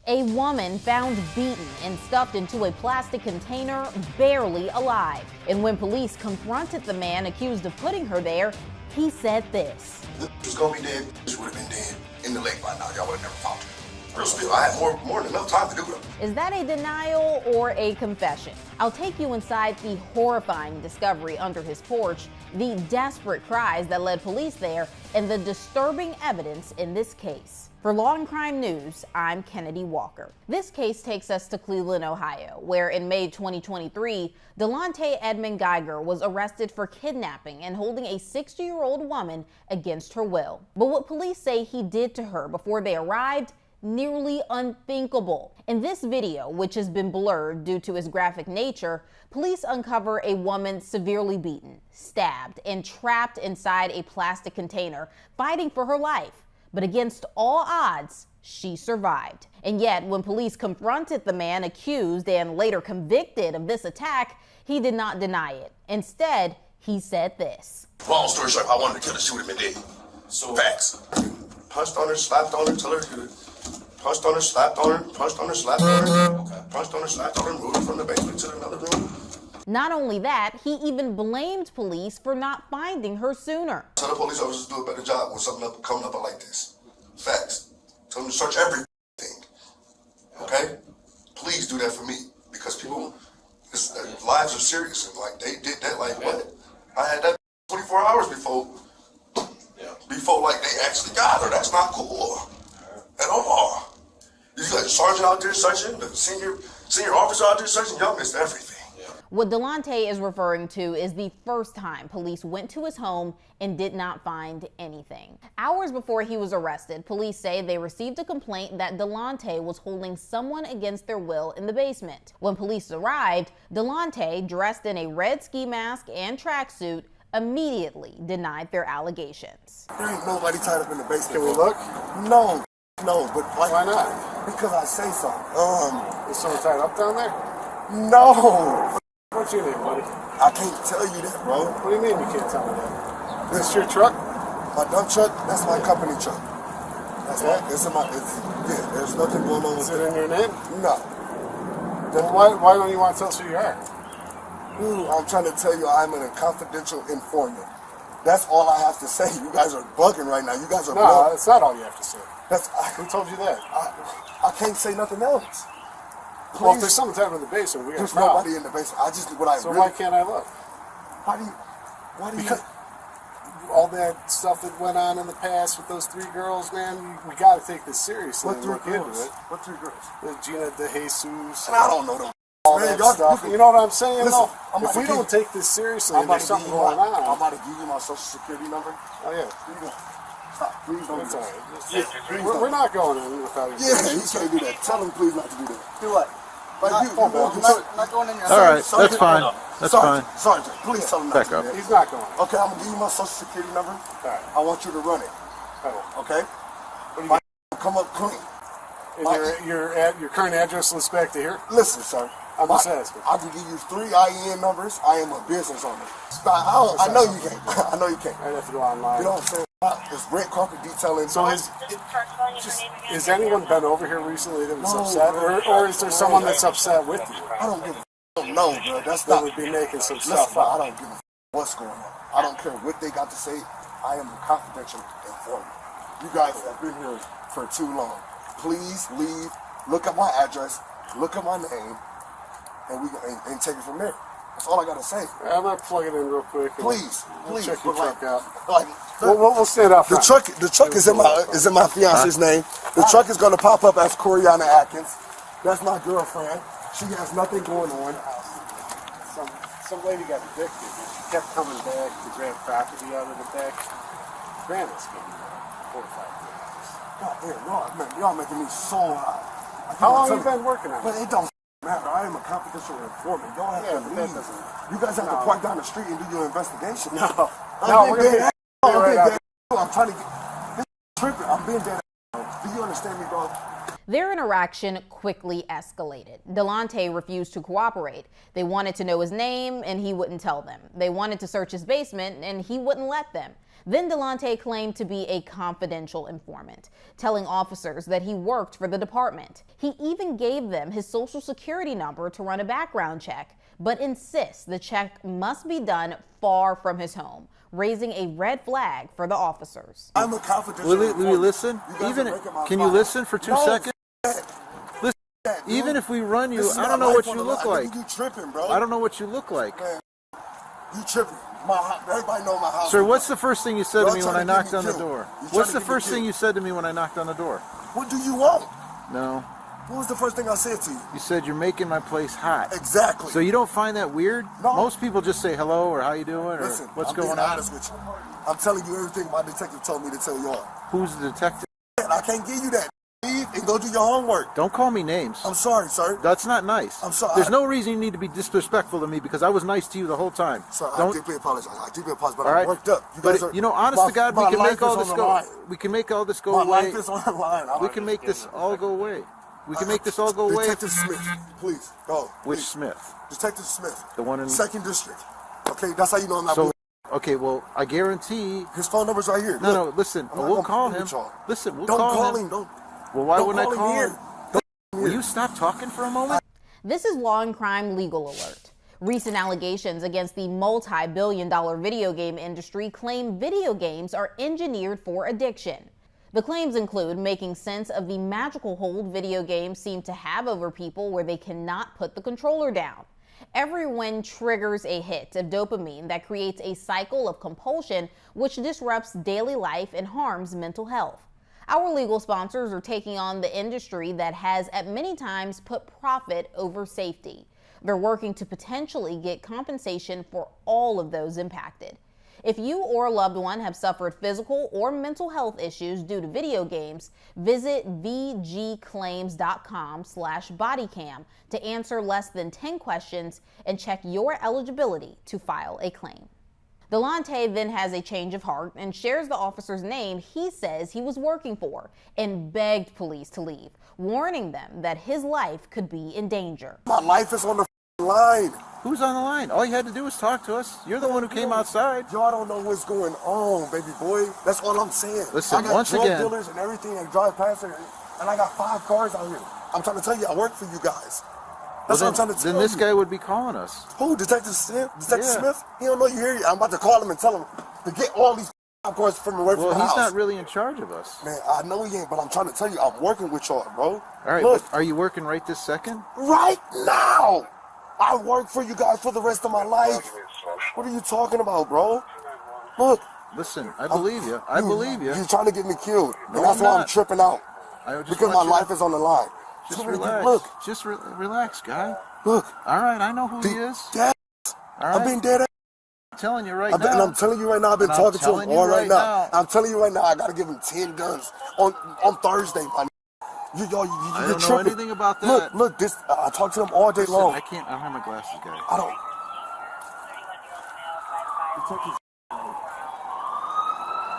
A woman found beaten and stuffed into a plastic container, barely alive. And when police confronted the man accused of putting her there, he said this. If she was gonna be dead, she would have been dead in the lake by now. Y'all would have never found her. Real spill, I had more than enough time to do it. Is that a denial or a confession? I'll take you inside the horrifying discovery under his porch, the desperate cries that led police there, and the disturbing evidence in this case. For Law and Crime News, I'm Kennedy Walker. This case takes us to Cleveland, Ohio, where in May 2023, Delonte Edmond Geiger was arrested for kidnapping and holding a 60-year-old woman against her will. But what police say he did to her before they arrived, nearly unthinkable. In this video, which has been blurred due to its graphic nature, police uncover a woman severely beaten, stabbed, and trapped inside a plastic container, fighting for her life. But against all odds, she survived. And yet, when police confronted the man accused and later convicted of this attack, he did not deny it. Instead, he said this. Long story short, if I wanted to kill her, she would have been dead. So facts. Punched on her, slapped on her, till her good. Punched on her, slapped on her, punched on her, slapped on her. Okay. Punched on her, slapped on her, moved her from the basement to another room. Not only that, he even blamed police for not finding her sooner. Tell the police officers to do a better job when something coming up like this. Facts. Tell them to search everything. Okay? Please do that for me. Because people, lives are serious. And like, they did that like what? I had that 24 hours before like they actually got her. That's not cool at all. You got the sergeant out there searching, the senior officer out there searching, y'all missed everything. What Delonte is referring to is the first time police went to his home and did not find anything. Hours before he was arrested, police say they received a complaint that Delonte was holding someone against their will in the basement. When police arrived, Delonte, dressed in a red ski mask and tracksuit, immediately denied their allegations. There ain't nobody tied up in the basement. Can we look? No, but like, why not? Because I say so. Is someone tied up down there? No. What's your name, buddy? I can't tell you that, bro. What do you mean you can't tell me that? This your truck? My dump truck, that's my company truck. That's there's nothing going on with it. Is it in your name? No. Then why don't you want to tell us who you are? I'm trying to tell you I'm a confidential informant. That's all I have to say. You guys are bugging right now. You guys are No, that's not all you have to say. Who told you that? I can't say nothing else. Please. Well, if there's someone tied in the basement, we got There's nobody in the basement. Why can't I look? Because all that stuff that went on in the past with those three girls, man, we got to take this seriously. What three girls? Into it. What three girls? Gina De Jesus. And I don't know them. All that stuff. You know what I'm saying? Listen, if we don't take this seriously, there's something going on. I'm about to give you my social security number. Oh, yeah. Stop. Please don't do that. We're not going in without you. Yeah, you can't do that. Tell them please not to do that. Do what? Not going in your All right, that's fine. That's fine. Sergeant, please tell him not Back to up. do that. He's not going. Okay, I'm going to give you my social security number. All right. I want you to run it. Okay? Come up clean. Your current address lists back to here? Listen, sir. I'm just asking. I can give you 3 IEN numbers. I am a business owner. I know you can't. I know you can't. I'd have to go online. You know what I'm saying? It's red carpet detailing. So has anyone been over here recently that was upset? Or is there someone that's upset with you? I don't give a no, bro. That's that not. would be making some Listen, stuff up. I don't give a what's going on. I don't care what they got to say. I am a confidential informant. You guys have been here for too long. Please leave. Look at my address. Look at my name. And take it from there. That's all I gotta say. I'm gonna plug it in real quick. Please. Check your truck out. Like, we'll stand up front. The truck is in my fiance's name. The truck is gonna pop up as Coriana Atkins. That's my girlfriend. She has nothing going on. Some lady got evicted. She kept coming back to grab property out of the back. Grant us 4 or 5 days. God damn, y'all making me so hot. How long have you been working on it? But it don't matter. I am a confidential informant. Y'all have to leave. You guys have to park down the street and do your investigation. No, I'm being dead. I'm trying to get this tripping. I'm being dead. Do you understand me, bro? Their interaction quickly escalated. Delonte refused to cooperate. They wanted to know his name, and he wouldn't tell them. They wanted to search his basement, and he wouldn't let them. Then Delonte claimed to be a confidential informant, telling officers that he worked for the department. He even gave them his social security number to run a background check, but insists the check must be done far from his home, raising a red flag for the officers. I'm a confidential Will informant. you listen? Can you listen for 2 seconds? Listen, even if we run you, I don't know what you look like. You tripping, bro. I don't know what you look like. Man, you tripping. Everybody know my house. Sir, what's the first thing you said to me when I knocked on the killed. door? You're What's trying the to first get me thing you said to me when I knocked on the door? What do you want? No. What was the first thing I said to you? You said you're making my place hot. Exactly. So you don't find that weird? No. Most people just say hello or how you doing or Listen, what's I'm going being on. honest with you. I'm telling you everything my detective told me to tell y'all. Who's the detective? I can't give you that. Leave and go do your homework. Don't call me names. I'm sorry, sir. That's not nice. I'm sorry. There's no reason you need to be disrespectful to me because I was nice to you the whole time. Sir, I Don't. deeply apologize. I deeply apologize, but All right. I'm worked up. But you know, honest to God, we can make all this go. line. We can make all this go My away. life is on the line. We can make this all go away. We can make this all go away. Detective Smith, please, go. Which please. Smith? Detective Smith. The one in. 2nd District. Okay, that's how you know I'm not. So, okay, well, I guarantee. His phone number's right here. No, Look, no, listen. I'm not We'll gonna call play him. with y'all. Listen, we'll Don't call him. Don't. Well, why don't wouldn't I him call here. him? Don't Will you stop talking for a moment? This is Law and Crime Legal Alert. Recent allegations against the multi-billion-dollar video game industry claim video games are engineered for addiction. The claims include making sense of the magical hold video games seem to have over people where they cannot put the controller down. Every win triggers a hit of dopamine that creates a cycle of compulsion which disrupts daily life and harms mental health. Our legal sponsors are taking on the industry that has at many times put profit over safety. They're working to potentially get compensation for all of those impacted. If you or a loved one have suffered physical or mental health issues due to video games, visit vgclaims.com/bodycam to answer less than 10 questions and check your eligibility to file a claim. Delonte then has a change of heart and shares the officer's name he says he was working for and begged police to leave, warning them that his life could be in danger. My life is on the line. Who's on the line? All you had to do was talk to us. You're the one who came outside. Y'all don't know what's going on, baby boy. That's all I'm saying. Listen, I got once drug again- dealers and everything that drive past here, and I got 5 cars out here. I'm trying to tell you, I work for you guys. That's what I'm trying to tell you. Then this guy would be calling us. Who? Detective Smith? Detective Yeah. Smith? He don't know you here. I'm about to call him and tell him to get all these cars from away from Well, the he's house. not really in charge of us. Man, I know he ain't, but I'm trying to tell you, I'm working with y'all, bro. All right, Look, but are you working right this second? right now, I work for you guys for the rest of my life. What are you talking about, bro? Look. Listen, I believe you. I believe you. You're trying to get me killed. No, and that's I'm why I'm not. tripping out. I just Because want my you life to- is on the line. Just Too many people- relax. Look, Just relax, guy. look. All right, I know who he is. Dead. All right, I've been dead. I'm telling you right And I'm now. telling you right now, I've been And I'm talking to him telling you all right right now. now. I'm telling you right now, I gotta give him 10 guns on Thursday, man. I You're don't know tripping. anything about that. Look, this. I talk to him all day Listen, long. I don't have my glasses, guy. I don't.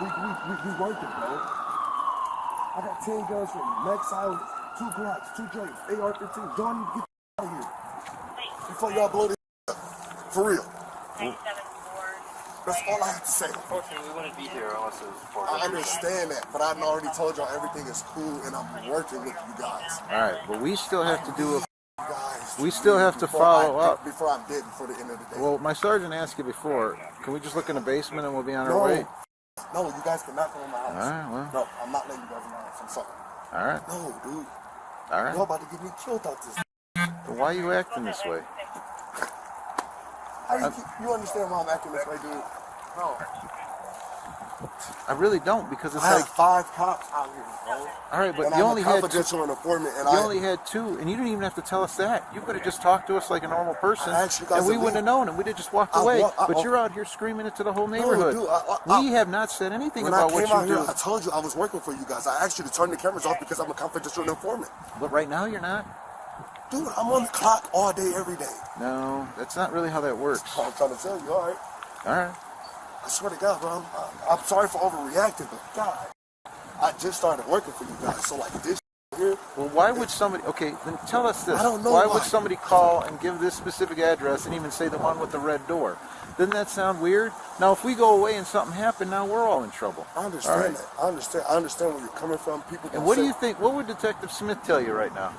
Detective, we working, bro. I got 10 guns from Max Island, 2 Glocks, 2 Drakes, AR-15. Y'all need to get out of here before y'all blow this up. For real. That's all I have to say. Unfortunately, we wouldn't be here unless it was for I understand that, but I've already told y'all everything is cool and I'm working with you guys. All right, but we still have to do a. Guys, We still have to before follow I- up. before I'm dead, before the end of the day. Well, my sergeant asked you before. Can we just look in the basement and we'll be on our No. way? No, you guys cannot come in my house. All right, well. No, I'm not letting you guys in my house. I'm sorry. All right, No, dude. all right. Y'all about to get me killed out this. But why are you acting this way? How you understand why I'm acting this way, dude? No. I really don't because it's I like. have 5 cops out here, bro. All right, but And you I'm only a had two. confidential informant, and You I only had 2, and you didn't even have to tell us that. You could have just talked to us like a normal person, I asked you guys and we to wouldn't have leave. known, and we'd have just walked I away. wa- I- But you're out here screaming it to the whole No, neighborhood. dude, We have not said anything when about I what came out you here, do. I told you I was working for you guys. I asked you to turn the cameras off because I'm a confidential informant. But right now you're not. Dude, I'm on the clock all day, every day. No, that's not really how that works. I'm trying to tell you, all right? All right. I swear to God, bro, I'm sorry for overreacting, but God, I just started working for you guys, so like this here. Well, why would somebody? Okay, then tell us this. I don't know why why. would somebody call and give this specific address and even say the one with the red door? Doesn't that sound weird? Now, if we go away and something happened, now we're all in trouble. I understand that. I understand where you're coming from. People. And what do you think? What would Detective Smith tell you right now?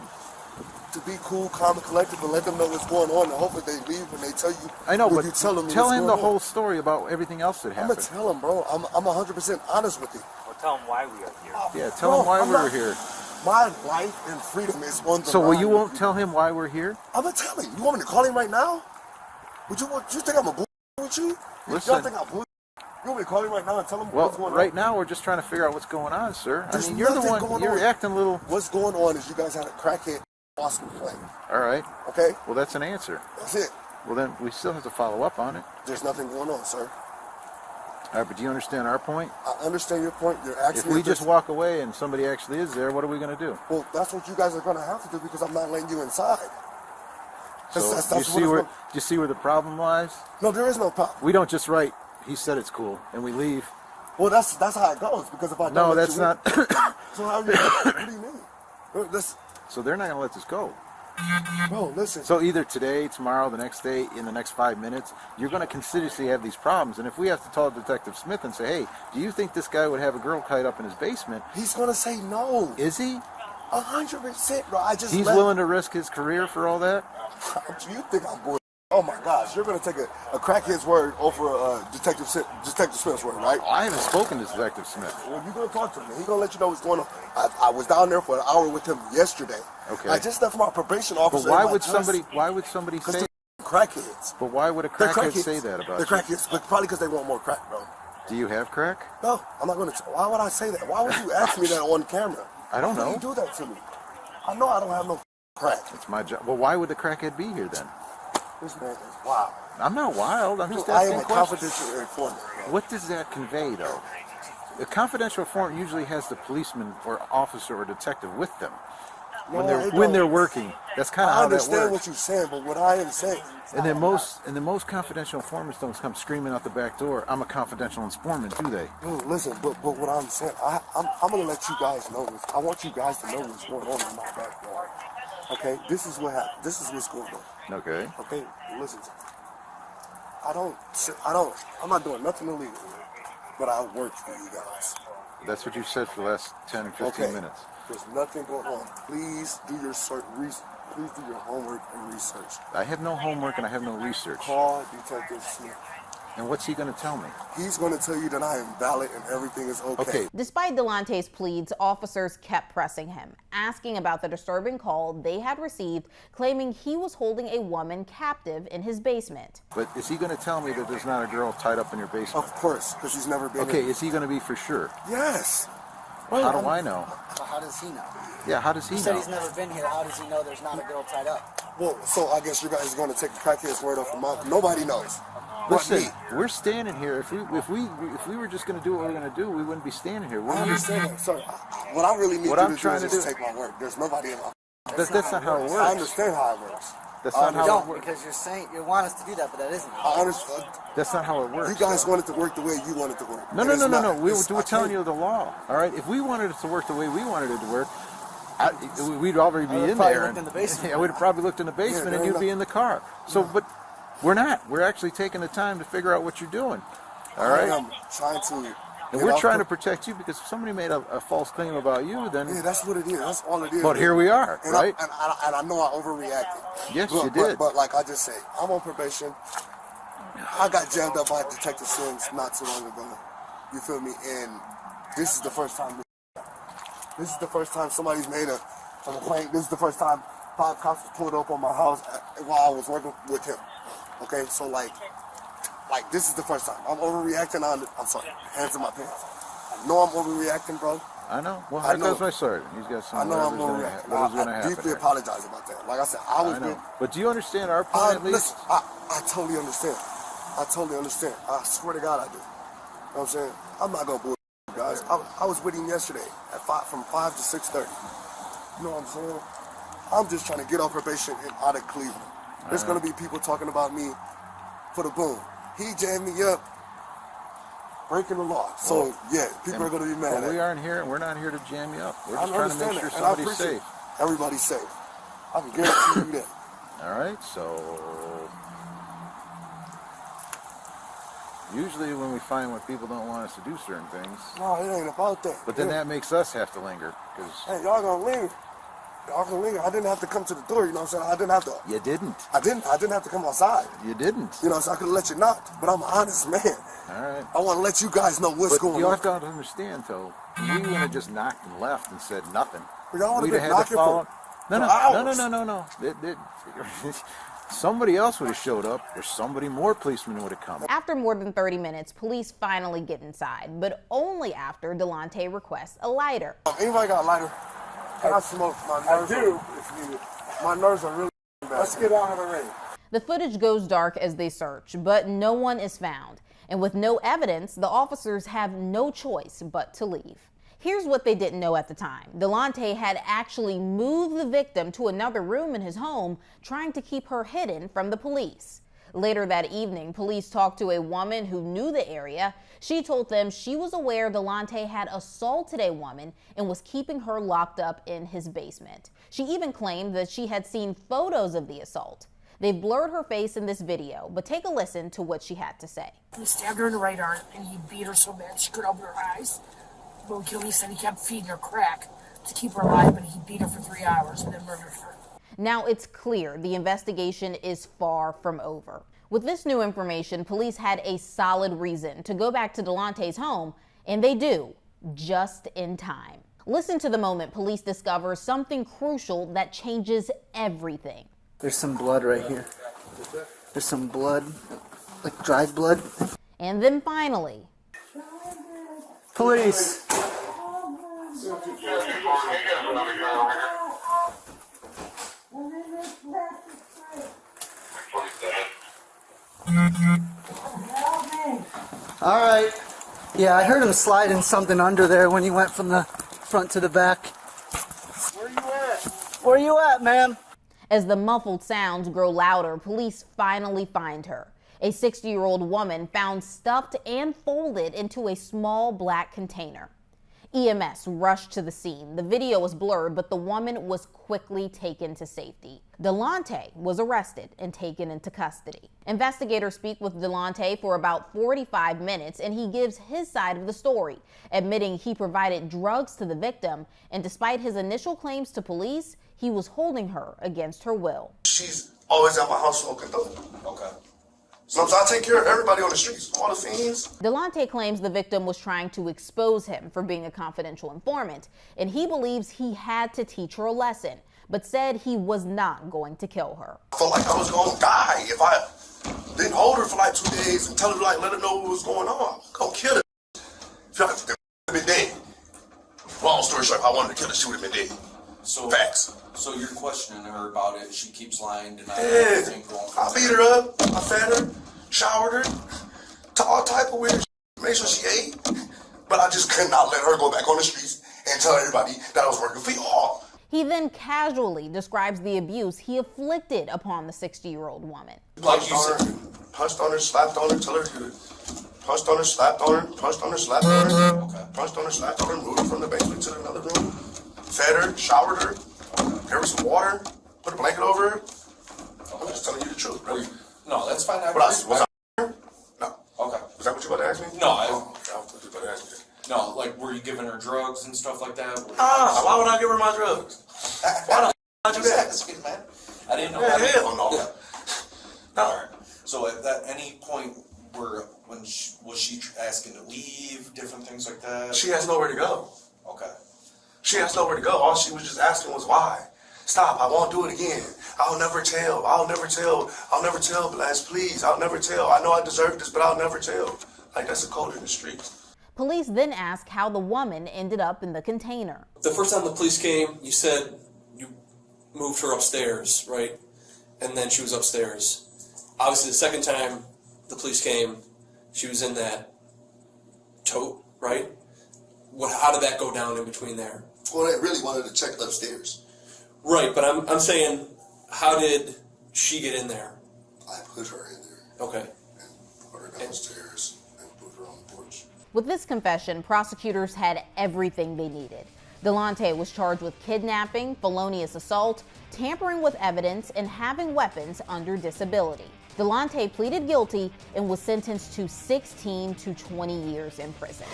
To be cool, calm, and collected, and let them know what's going on, and hopefully they leave when they tell you. I know, when but you tell them tell what's him going the on. whole story about everything else that I'm happened. gonna tell him, bro. I'm 100% honest with you. Well, tell them why we are here. Yeah, tell him why I'm we're not- here. My life and freedom is on the So, well, line. you won't tell him why we're here? I'm gonna tell him. You want me to call him right now? Would you think I'm a bull with you? Listen. You think I'm bull? You want me to call him right now and tell him Well, what's going right on? now we're just trying to figure out what's going on, sir. There's I mean, you're the nothing one. going You're on. acting a little. What's going on is you guys had a crackhead Oscar play. All right. Okay? Well, that's an answer. That's it. Well, then we still have to follow up on it. There's nothing going on, sir. All right, but do you understand our point? I understand your point. You're asking If me we if just this- walk away and somebody actually is there, what are we going to do? Well, that's what you guys are going to have to do because I'm not letting you inside. So That's do you what see it's where gonna- do you see where the problem lies? No, there is no problem. We don't just write. He said it's cool, and we leave. Well, that's how it goes because if I don't No, let that's you in- not. So how you, what do you mean? So they're not going to let this go. Bro, listen. So either today, tomorrow, the next day, in the next 5 minutes, you're going to continuously have these problems. And if we have to call Detective Smith and say, hey, do you think this guy would have a girl tied up in his basement? He's going to say no. Is he? 100%, bro. I just He's willing to risk his career for all that? You think I'm bored? Oh my gosh, you're going to take a crackhead's word over Detective Smith's word, right? I haven't spoken to Detective Smith. Well, you're going to talk to him. He's going to let you know what's going on. I was down there for an hour with him yesterday. Okay. I just left my probation But officer. why in my would dress. somebody Because say? they're crackheads. But why would a They're crackhead crackheads. say that about They're you? crackheads, but probably because they want more crack, bro. Do you have crack? No, I'm not going to. Why would I say that? Why would you ask me that on camera? I don't Why know. would you do that to me? I know I don't have no crack. It's my job. Well, why would the crackhead be here then? This man is wild. I'm not wild. I'm just I asking am a questions. confidential informant. Bro. What does that convey, though? A confidential informant usually has the policeman or officer or detective with them No, when they they're don't. working. That's kind of I how that understand works. what you're saying, but what I am saying, And then most confidential informants don't come screaming out the back door. I'm a confidential informant, do they? listen, but what I'm saying, I'm gonna let you guys know this. I want you guys to know what's going on in my backyard. Okay, this is what happened. This is what's going on. Okay. Okay, listen. To me. I'm not doing nothing illegal, but I work for you guys. That's what you said for the last 10 and 15 Okay. minutes. There's nothing going on. Please do your please do your homework and research. I have no homework and I have no research. Call Detective Smith. And what's he going to tell me? He's going to tell you that I am valid and everything is okay. Okay. Despite Delonte's pleads, officers kept pressing him, asking about the disturbing call they had received, claiming he was holding a woman captive in his basement. But is he going to tell me that there's not a girl tied up in your basement? Of course, because he's never been Okay, here. is he going to be for sure? Yes. How do I know? So how does he know? Yeah, how does he He said know? he's never been here. How does he know there's not a girl tied up? Well, so I guess you guys are going to take a crackhead's word off of mine. Nobody knows. But Listen, me. we're standing here. If we were just going to do what we're going to do, we wouldn't be standing here. I understand that. Sorry. What I really need What you I'm to do trying is to just do- take my word. There's nobody in my... That's not how it I works. understand how it works. That's I not how it Don't, works. because you're saying you want us to do that, but that isn't. I understand. That's not how it works. You guys wanted to work the way you wanted to work. No. And it's not. We're I telling can't- you the law. All right. If we wanted it to work the way we wanted it to work, we'd already be would've in probably there. looked in the basement. Yeah, we'd have probably looked in the basement, there and you'd ain't be in the car. So, but we're not. We're actually taking the time to figure out what you're doing. All right. I'm trying to... And get we're off trying the- to protect you because if somebody made a false claim about you, then. Yeah, that's what it is. That's all it is. But here we are, and right? I know I overreacted. Yes, but, you did. But like I just say, I'm on probation. I got jammed up by Detective Sims not too long ago. You feel me? And this is the first time. This is the first time somebody's made a complaint. This is the first time 5 cops was pulled up on my house while I was working with him. Okay, so like this is the first time. I'm overreacting on. I'm sorry. Hands in my pants. I know I'm overreacting, bro. I know. Well, I here know. goes my sergeant. He's got some. I know I'm whatever's overreacting. gonna I happen deeply here. apologize about that. Like I said, I was I know. with. But do you understand our point at least? Listen, I totally understand. I totally understand. I swear to God I do. You know what I'm saying? I'm not gonna bullshit you guys. I was with him yesterday at from 5 to 6:30. You know what I'm saying? I'm just trying to get off probation and out of Cleveland. There's gonna be people talking about me for the boom. He jammed me up. breaking the law. So yeah, people are going to be mad. But we aren't here, and we're not here to jam you up. We're I just trying to make understand sure that, and I somebody's appreciate safe. everybody's safe. I can guarantee you that. All right, so usually when we find when people don't want us to do certain things, No, it ain't about that. but then that makes us have to linger because Hey, y'all gonna linger. Y'all gonna linger. I didn't have to come to the door. You know what I'm saying? I didn't have to. you didn't. I didn't have to come outside. You didn't. You know, so I could let you knock. But I'm an honest man. All right. I want to let you guys know what's But going you on. have to understand, though, we would have just knocked and left and said nothing. But y'all would We'd have been had to knocking follow. for hours. No. Somebody else would have showed up, or somebody more policemen would have come. After more than 30 minutes, police finally get inside, but only after Delonte requests a lighter. Anybody got a lighter? Can I smoke? My nerves if needed. My nerves are really bad. Let's get out of the rain. The footage goes dark as they search, but no one is found. And with no evidence, the officers have no choice but to leave. Here's what they didn't know at the time. Delonte had actually moved the victim to another room in his home, trying to keep her hidden from the police. Later that evening, police talked to a woman who knew the area. She told them she was aware Delonte had assaulted a woman and was keeping her locked up in his basement. She even claimed that she had seen photos of the assault. They've blurred her face in this video, but take a listen to what she had to say. He stabbed her in the right arm and he beat her so bad she couldn't open her eyes. But he said he kept feeding her crack to keep her alive, but he beat her for 3 hours and then murdered her. Now it's clear the investigation is far from over. With this new information, police had a solid reason to go back to Delonte's home, and they do, just in time. Listen to the moment police discover something crucial that changes everything. There's some blood right here. There's some blood, like dried blood. And then finally, Police. All right. Yeah, I heard him sliding something under there when he went from the front to the back. Where you at? Where you at, ma'am? as the muffled sounds grow louder, police finally find her. A 60-year-old woman found stuffed and folded into a small black container. EMS rushed to the scene. The video was blurred, but the woman was quickly taken to safety. Delonte was arrested and taken into custody. Investigators speak with Delonte for about 45 minutes, and he gives his side of the story, admitting he provided drugs to the victim, and despite his initial claims to police, he was holding her against her will. She's always at my house smoking dope. Okay. Sometimes I take care of everybody on the streets, all the fiends. Delonte claims the victim was trying to expose him for being a confidential informant, and he believes he had to teach her a lesson, but said he was not going to kill her. I felt like I was gonna die if I didn't hold her for like 2 days and tell her, like, let her know what was going on. I'm gonna kill her. Feel like I been dead. Long story short, if I wanted to kill her, she would have been dead. So Facts. So you're questioning her about it. She keeps lying, denying Yeah, everything going I beat her up, I fed her, showered her, to all type of weird shit, made sure she ate. But I just could not let her go back on the streets and tell everybody that I was working for y'all. He then casually describes the abuse he inflicted upon the 60-year-old woman. Like you said. Punched on her, slapped on her, till her good. Punched on her, slapped on her, punched on her, slapped on her. Okay. Punched on her, slapped on her, moved her from the basement to another room. Fed her, showered her, gave her some water, put a blanket over her. I'm just telling you the truth, bro. No, that's fine. Was I her? No. Okay. Is that what you about to ask me? No, Oh, okay, I thought you about to ask me. No, like, were you giving her drugs and stuff like that? Why would I give her my drugs? Why the f*** I do that? Man. I didn't know. Yeah, hell no. Yeah. No. All right. So at that any point where was she asking to leave, different things like that? She has nowhere to go. Okay. She has nowhere to go. All she was just asking was why. Stop, I won't do it again. I'll never tell. I'll never tell. I'll never tell, Blas, please. I'll never tell. I know I deserve this, but I'll never tell. Like, that's a code in the streets. Police then ask how the woman ended up in the container. The first time the police came, you said you moved her upstairs, right? And then she was upstairs. Obviously, the second time the police came, she was in that tote, right? How did that go down in between there? Well, they really wanted to check upstairs. Right, but I'm saying, how did she get in there? I put her in there Okay. and put her downstairs and put her on the porch. With this confession, prosecutors had everything they needed. Delonte was charged with kidnapping, felonious assault, tampering with evidence, and having weapons under disability. Delonte pleaded guilty and was sentenced to 16 to 20 years in prison.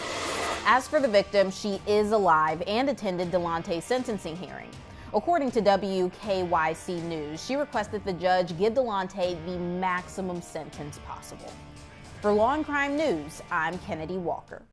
As for the victim, she is alive and attended Delonte's sentencing hearing. According to WKYC News, she requested the judge give Delonte the maximum sentence possible. For Law and Crime News, I'm Kennedy Walker.